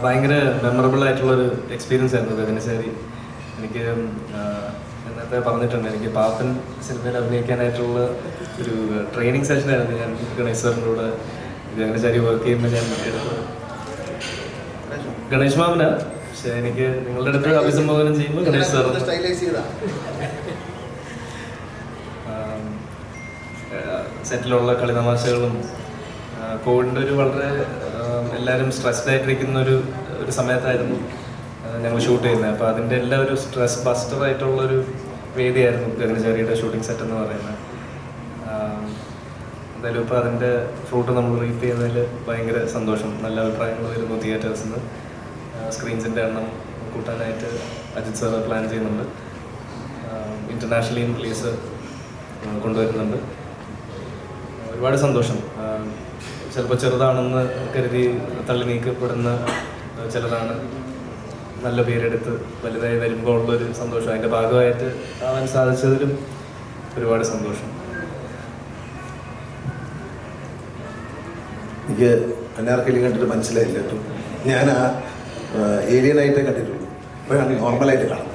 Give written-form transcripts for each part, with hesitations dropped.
ഭയങ്കര മെമ്മറബിൾ ആയിട്ടുള്ളൊരു എക്സ്പീരിയൻസ് ആയിരുന്നു ഗഗനചാരി. എനിക്ക് നേരത്തെ പറഞ്ഞിട്ടുണ്ട്, എനിക്ക് പാപ്പൻ സിനിമയിൽ അഭിനയിക്കാനായിട്ടുള്ള ഒരു ട്രെയിനിങ് സെഷനായിരുന്നു ഞാൻ ഗണേഷ് സാറിൻ്റെ കൂടെ ഗഗനചാരി വർക്ക് ചെയ്യുമ്പോൾ ഞാൻ എടുത്തത്. ഗണേഷ് മാമന, പക്ഷെ എനിക്ക് നിങ്ങളുടെ അടുത്ത് അഭിസംബോധന ചെയ്യുമ്പോൾ ഗണേഷ് സാർ. സെറ്റിലുള്ള കളിതമാശകളും കോവിഡിൻ്റെ ഒരു വളരെ എല്ലാവരും സ്ട്രെസ്ഡ് ആയിട്ടിരിക്കുന്ന ഒരു സമയത്തായിരുന്നു ഞങ്ങൾ ഷൂട്ട് ചെയ്യുന്നത്. അപ്പോൾ അതിൻ്റെ എല്ലാ ഒരു സ്ട്രെസ് ബസ്റ്റർ ആയിട്ടുള്ളൊരു വേദിയായിരുന്നു ഗഗനചാരിയുടെ ഷൂട്ടിംഗ് സെറ്റ് എന്ന് പറയുന്നത്. എന്തായാലും ഇപ്പോൾ അതിൻ്റെ ഫ്രൂട്ട് നമ്മൾ റീപ്പ് ചെയ്യുന്നതിൽ ഭയങ്കര സന്തോഷം. നല്ല അഭിപ്രായങ്ങൾ വരുന്നു തിയേറ്റേഴ്സിൽ നിന്ന്. സ്ക്രീൻസിൻ്റെ എണ്ണം കൂട്ടാനായിട്ട് അജിത് സാർ പ്ലാൻ ചെയ്യുന്നുണ്ട്. ഇൻ്റർനാഷണലി റിലീസ് കൊണ്ടുവരുന്നുണ്ട്. ഒരുപാട് സന്തോഷം. ചിലപ്പോൾ ചെറുതാണെന്ന് കരുതി തള്ളി നീക്കപ്പെടുന്ന ചിലതാണ് നല്ല പേരെടുത്ത് വലുതായി വരുമ്പോൾ ഉള്ളൊരു സന്തോഷം. അതിൻ്റെ ഭാഗമായിട്ട് ആവാൻ സാധിച്ചതിലും ഒരുപാട് സന്തോഷം. എനിക്ക് അനാർക്കലി കണ്ടിട്ട് മനസ്സിലായില്ല കേട്ടോ. ഞാൻ ആ ഏലിയനായിട്ടേ കണ്ടിട്ടുള്ളൂ. ഇപ്പോഴാണ് നോർമലായിട്ട് കാണുന്നത്.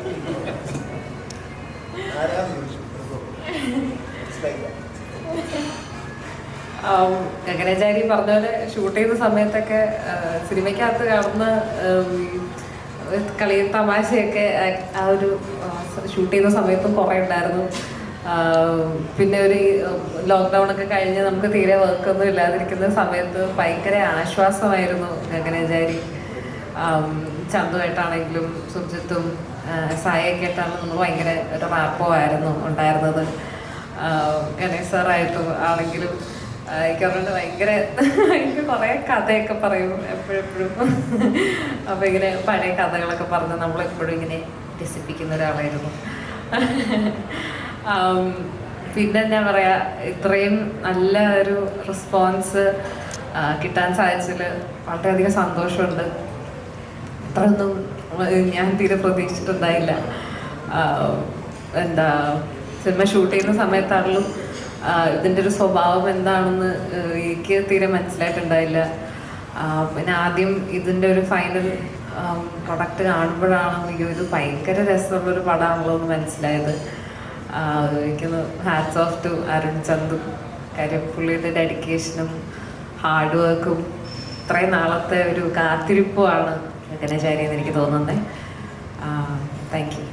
ഗഗനചാരി പറഞ്ഞ പോലെ ഷൂട്ട് ചെയ്യുന്ന സമയത്തൊക്കെ സിനിമയ്ക്കകത്ത് കാണുന്ന കളി തമാശയൊക്കെ ആ ഒരു ഷൂട്ട് ചെയ്യുന്ന സമയത്തും കുറേ ഉണ്ടായിരുന്നു. പിന്നെ ഒരു ലോക്ക്ഡൗൺ ഒക്കെ കഴിഞ്ഞ് നമുക്ക് തീരെ വർക്കൊന്നും ഇല്ലാതിരിക്കുന്ന സമയത്ത് ഭയങ്കര ആശ്വാസമായിരുന്നു ഗഗനചാരി. ചന്തുവായിട്ടാണെങ്കിലും സുർജിത്തും സായൊക്കെ ആയിട്ടാണെങ്കിലും നമ്മൾ ഭയങ്കര ഒരു റാപ്പോ ആയിരുന്നു ഉണ്ടായിരുന്നത്. ഗണേഷ് സാറായിട്ടും ആണെങ്കിലും എനിക്ക് പറഞ്ഞിട്ട് ഭയങ്കര കുറേ കഥയൊക്കെ പറയും എപ്പോഴെപ്പോഴും. അപ്പോൾ ഇങ്ങനെ പഴയ കഥകളൊക്കെ പറഞ്ഞ് നമ്മളെപ്പോഴും ഇങ്ങനെ രസിപ്പിക്കുന്ന ഒരാളായിരുന്നു. പിന്നെ എന്താ പറയുക, ഇത്രയും നല്ല ഒരു റെസ്പോൺസ് കിട്ടാൻ സാധിച്ചതിൽ വളരെയധികം സന്തോഷമുണ്ട്. അത്രയൊന്നും ഞാൻ തീരെ പ്രതീക്ഷിച്ചിട്ടുണ്ടായില്ല. എന്താ സിനിമ ഷൂട്ട് ചെയ്യുന്ന സമയത്താണെങ്കിലും ഇതിൻ്റെ ഒരു സ്വഭാവം എന്താണെന്ന് എനിക്ക് തീരെ മനസ്സിലായിട്ടുണ്ടായില്ല. പിന്നെ ആദ്യം ഇതിൻ്റെ ഒരു ഫൈനൽ പ്രൊഡക്റ്റ് കാണുമ്പോഴാണ് അയ്യോ ഇത് ഭയങ്കര രസമുള്ളൊരു പടമാണല്ലോ എന്ന് മനസ്സിലായത്. എനിക്കൊന്ന് hats off to Arun Chandu. കാര്യം പുള്ളിയുടെ ഡെഡിക്കേഷനും ഹാർഡ് വർക്കും ഇത്രയും നാളത്തെ ഒരു കാത്തിരിപ്പുമാണ് ഗഗനചാരി എന്ന് എനിക്ക് തോന്നുന്നത്. Thank you.